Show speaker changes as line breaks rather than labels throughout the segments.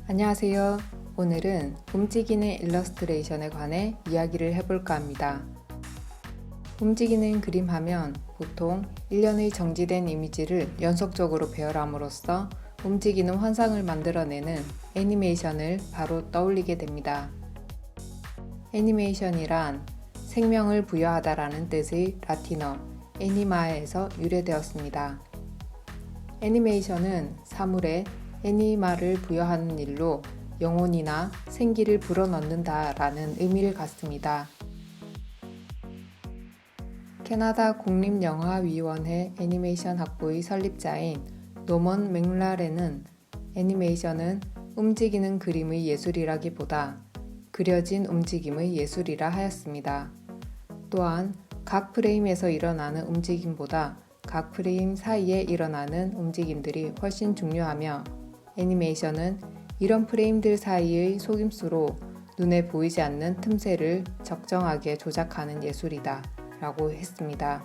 안녕하세요. 오늘은 움직이는 일러스트레이션에 관해 이야기를 해볼까 합니다. 움직이는 그림 하면 보통 일련의 정지된 이미지를 연속적으로 배열함으로써 움직이는 환상을 만들어내는 애니메이션을 바로 떠올리게 됩니다. 애니메이션이란 생명을 부여하다라는 뜻의 라틴어 애니마에서 유래되었습니다. 애니메이션은 사물에 애니마를 부여하는 일로 영혼이나 생기를 불어넣는다 라는 의미를 갖습니다. 캐나다 국립영화위원회 애니메이션 학부의 설립자인 노먼 맥라렌은 애니메이션은 움직이는 그림의 예술이라기보다 그려진 움직임의 예술이라 하였습니다. 또한 각 프레임에서 일어나는 움직임보다 각 프레임 사이에 일어나는 움직임들이 훨씬 중요하며 애니메이션은 이런 프레임들 사이의 속임수로 눈에 보이지 않는 틈새를 적정하게 조작하는 예술이다 라고 했습니다.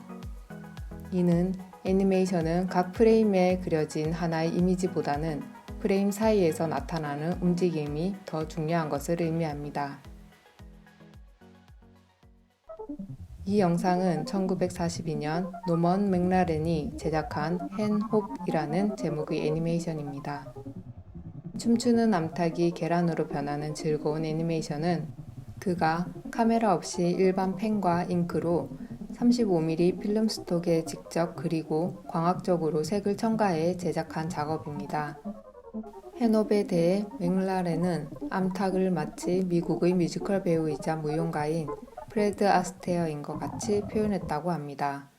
이는 애니메이션은 각 프레임에 그려진 하나의 이미지보다는 프레임 사이에서 나타나는 움직임이 더 중요한 것을 의미합니다. 이 영상은 1942년 노먼 맥라렌이 제작한 헨홉이라는 제목의 애니메이션입니다. 춤추는 암탉이 계란으로 변하는 즐거운 애니메이션은 그가 카메라 없이 일반 펜과 잉크로 35mm 필름 스톡에 직접 그리고 광학적으로 색을 첨가해 제작한 작업입니다. 헨홉에 대해 맥라렌은 암탉을 마치 미국의 뮤지컬 배우이자 무용가인 프레드 아스테어인 것 같이 표현했다고 합니다.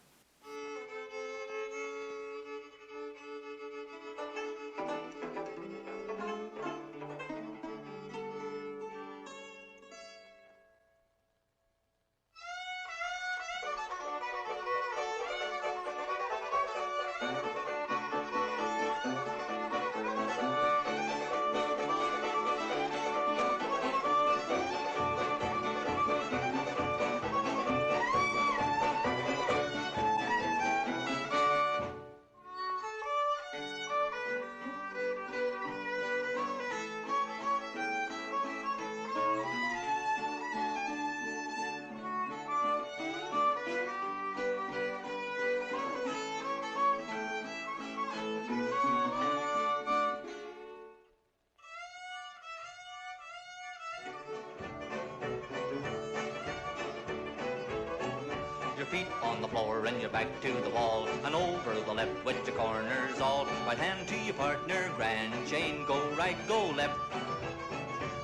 Your feet on the floor and your back to the wall, and over the left with your corners all. Right hand to your partner, grand chain, go right, go left.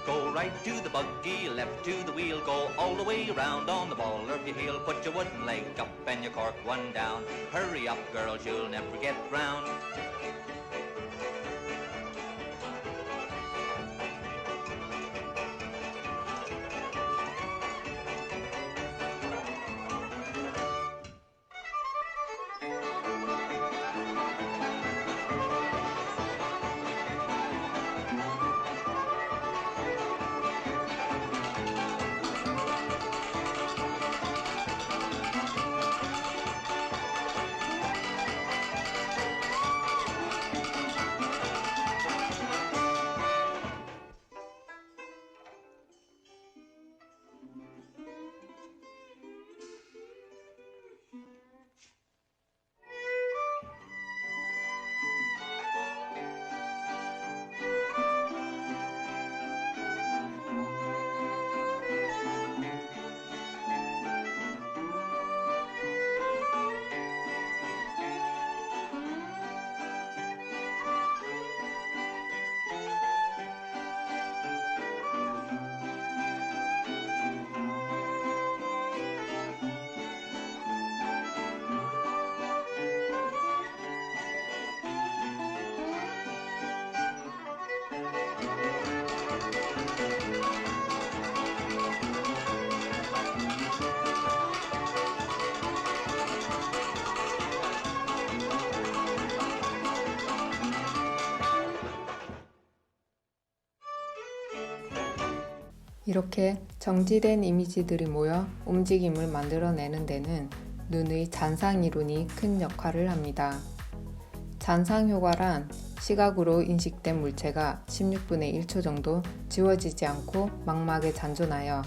Go right to the buggy, left to the wheel, go all the way around on the ball of your heel. Put your wooden leg up and your cork one down. Hurry up, girls, you'll never get round.
이렇게 정지된 이미지들이 모여 움직임을 만들어내는 데는 눈의 잔상이론이 큰 역할을 합니다. 잔상 효과란 시각으로 인식된 물체가 16분의 1초 정도 지워지지 않고 망막에 잔존하여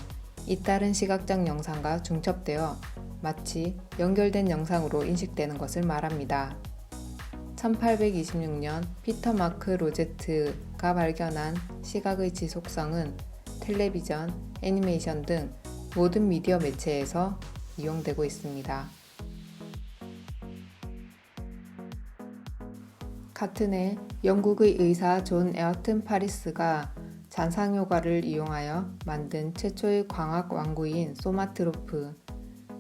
잇따른 시각적 영상과 중첩되어 마치 연결된 영상으로 인식되는 것을 말합니다. 1826년 피터 마크 로제트가 발견한 시각의 지속성은 텔레비전, 애니메이션 등 모든 미디어 매체에서 이용되고 있습니다. 같은 해 영국의 의사 존 에어튼 파리스가 잔상 효과를 이용하여 만든 최초의 광학 완구인 소마트로프.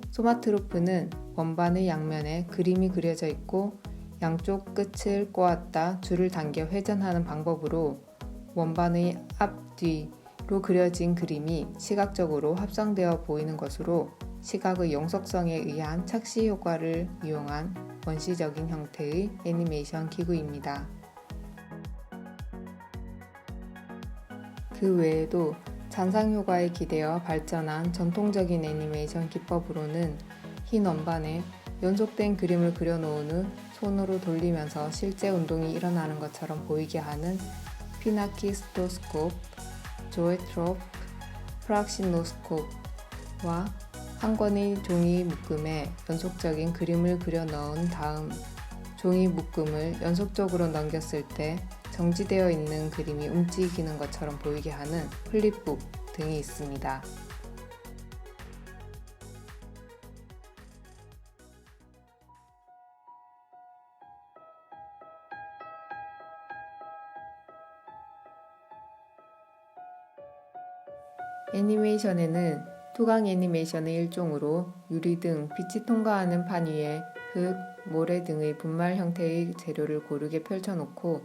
소마트로프는 원반의 양면에 그림이 그려져 있고 양쪽 끝을 꼬았다 줄을 당겨 회전하는 방법으로 원반의 앞뒤로 그려진 그림이 시각적으로 합성되어 보이는 것으로 시각의 영속성에 의한 착시 효과를 이용한 원시적인 형태의 애니메이션 기구입니다. 그 외에도 잔상 효과에 기대어 발전한 전통적인 애니메이션 기법으로는 흰 원반에 연속된 그림을 그려놓은 후 손으로 돌리면서 실제 운동이 일어나는 것처럼 보이게 하는 피나키스토스코프, 조에트로프, 프락시노스코프와 한 권의 종이 묶음에 연속적인 그림을 그려 넣은 다음 종이 묶음을 연속적으로 넘겼을 때 정지되어 있는 그림이 움직이는 것처럼 보이게 하는 플립북 등이 있습니다. 애니메이션에는 투강 애니메이션의 일종으로 유리 등 빛이 통과하는 판 위에 흙, 모래 등의 분말 형태의 재료를 고르게 펼쳐놓고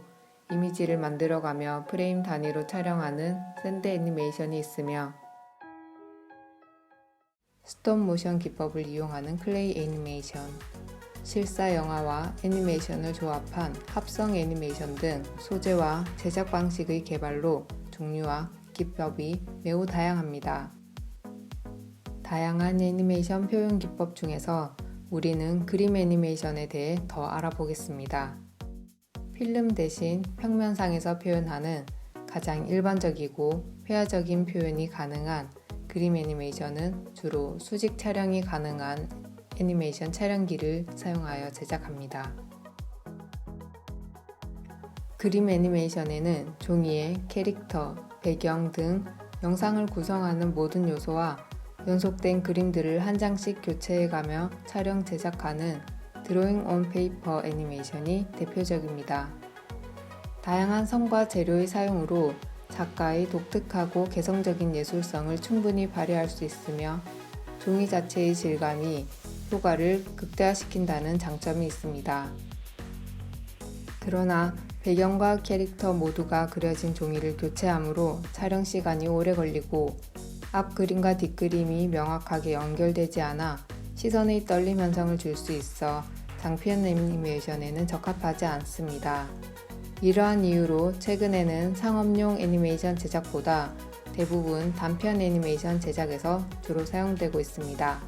이미지를 만들어가며 프레임 단위로 촬영하는 샌드 애니메이션이 있으며 스톱 모션 기법을 이용하는 클레이 애니메이션, 실사 영화와 애니메이션을 조합한 합성 애니메이션 등 소재와 제작 방식의 개발로 종류와 기법이 매우 다양합니다. 다양한 애니메이션 표현 기법 중에서 우리는 그림 애니메이션에 대해 더 알아보겠습니다. 필름 대신 평면상에서 표현하는 가장 일반적이고 회화적인 표현이 가능한 그림 애니메이션은 주로 수직 촬영이 가능한 애니메이션 촬영기를 사용하여 제작합니다. 그림 애니메이션에는 종이에 캐릭터, 배경 등 영상을 구성하는 모든 요소와 연속된 그림들을 한 장씩 교체해가며 촬영 제작하는 드로잉 온 페이퍼 애니메이션이 대표적입니다. 다양한 선과 재료의 사용으로 작가의 독특하고 개성적인 예술성을 충분히 발휘할 수 있으며 종이 자체의 질감이 효과를 극대화시킨다는 장점이 있습니다. 그러나 배경과 캐릭터 모두가 그려진 종이를 교체하므로 촬영 시간이 오래 걸리고 앞 그림과 뒷 그림이 명확하게 연결되지 않아 시선의 떨림 현상을 줄 수 있어 장편 애니메이션에는 적합하지 않습니다. 이러한 이유로 최근에는 상업용 애니메이션 제작보다 대부분 단편 애니메이션 제작에서 주로 사용되고 있습니다.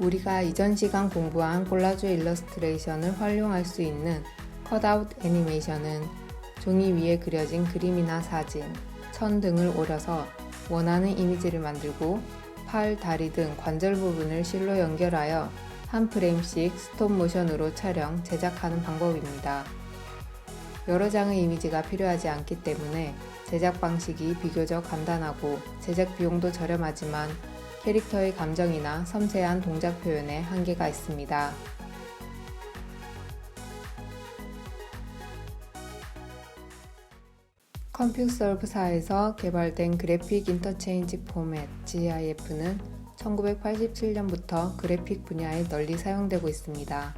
우리가 이전 시간 공부한 콜라주 일러스트레이션을 활용할 수 있는 컷아웃 애니메이션은 종이 위에 그려진 그림이나 사진, 천 등을 오려서 원하는 이미지를 만들고 팔, 다리 등 관절 부분을 실로 연결하여 한 프레임씩 스톱 모션으로 촬영, 제작하는 방법입니다. 여러 장의 이미지가 필요하지 않기 때문에 제작 방식이 비교적 간단하고 제작 비용도 저렴하지만 캐릭터의 감정이나 섬세한 동작 표현에 한계가 있습니다. 컴퓨서브사에서 개발된 그래픽 인터체인지 포맷 GIF는 1987년부터 그래픽 분야에 널리 사용되고 있습니다.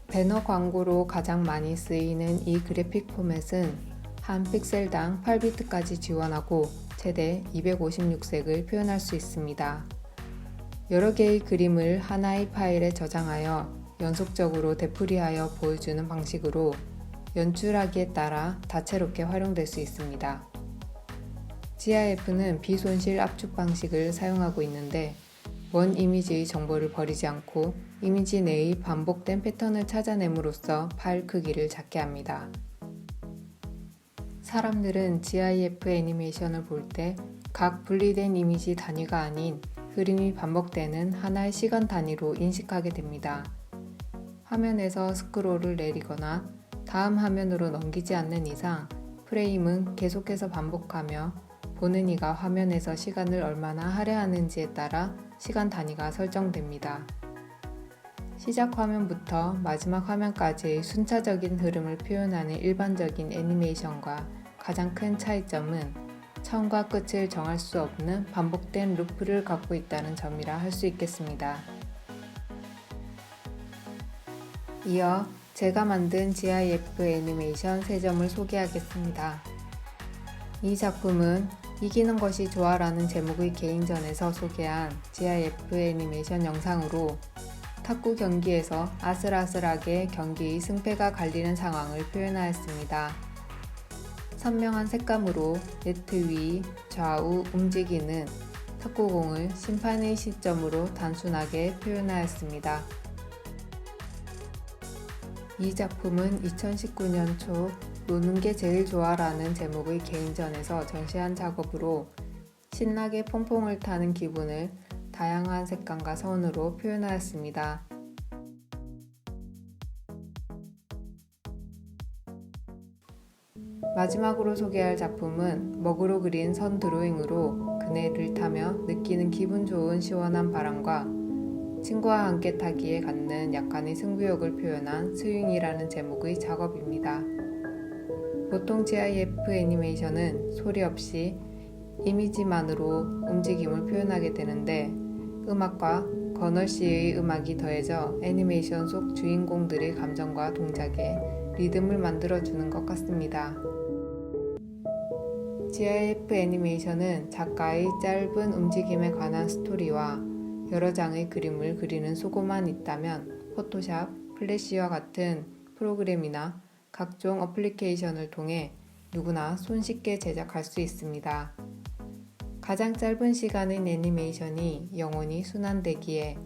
배너 광고로 가장 많이 쓰이는 이 그래픽 포맷은 한 픽셀당 8비트까지 지원하고 최대 256색을 표현할 수 있습니다. 여러 개의 그림을 하나의 파일에 저장하여 연속적으로 되풀이하여 보여주는 방식으로 연출하기에 따라 다채롭게 활용될 수 있습니다. GIF는 비손실 압축 방식을 사용하고 있는데 원 이미지의 정보를 버리지 않고 이미지 내의 반복된 패턴을 찾아냄으로써 파일 크기를 작게 합니다. 사람들은 GIF 애니메이션을 볼 때 각 분리된 이미지 단위가 아닌 흐름이 반복되는 하나의 시간 단위로 인식하게 됩니다. 화면에서 스크롤을 내리거나 다음 화면으로 넘기지 않는 이상 프레임은 계속해서 반복하며 보는 이가 화면에서 시간을 얼마나 할애하는지에 따라 시간 단위가 설정됩니다. 시작 화면부터 마지막 화면까지의 순차적인 흐름을 표현하는 일반적인 애니메이션과 가장 큰 차이점은 처음과 끝을 정할 수 없는 반복된 루프를 갖고 있다는 점이라 할 수 있겠습니다. 이어 제가 만든 GIF 애니메이션 3점을 소개하겠습니다. 이 작품은 이기는 것이 좋아라는 제목의 개인전에서 소개한 GIF 애니메이션 영상으로 탁구 경기에서 아슬아슬하게 경기의 승패가 갈리는 상황을 표현하였습니다. 선명한 색감으로 네트 위, 좌우 움직이는 탁구공을 심판의 시점으로 단순하게 표현하였습니다. 이 작품은 2019년 초 노는 게 제일 좋아라는 제목의 개인전에서 전시한 작업으로 신나게 퐁퐁을 타는 기분을 다양한 색감과 선으로 표현하였습니다. 마지막으로 소개할 작품은 먹으로 그린 선 드로잉으로 그네를 타며 느끼는 기분 좋은 시원한 바람과 친구와 함께 타기에 갖는 약간의 승부욕을 표현한 스윙이라는 제목의 작업입니다. 보통 GIF 애니메이션은 소리 없이 이미지만으로 움직임을 표현하게 되는데 음악과 건월 씨의 음악이 더해져 애니메이션 속 주인공들의 감정과 동작에 리듬을 만들어주는 것 같습니다. GIF 애니메이션은 작가의 짧은 움직임에 관한 스토리와 여러 장의 그림을 그리는 수고만 있다면 포토샵, 플래시와 같은 프로그램이나 각종 어플리케이션을 통해 누구나 손쉽게 제작할 수 있습니다. 가장 짧은 시간의 애니메이션이 영혼이 순환되기에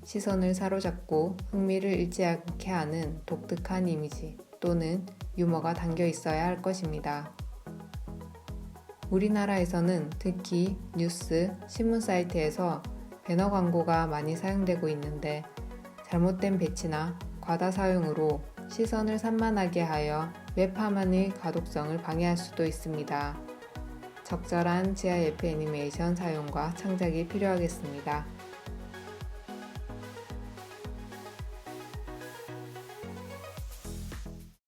시선을 사로잡고 흥미를 잃지 않게 하는 독특한 이미지 또는 유머가 담겨 있어야 할 것입니다. 우리나라에서는 특히 뉴스, 신문 사이트에서 배너 광고가 많이 사용되고 있는데 잘못된 배치나 과다 사용으로 시선을 산만하게 하여 웹 화면의 가독성을 방해할 수도 있습니다. 적절한 GIF 애니메이션 사용과 창작이 필요하겠습니다.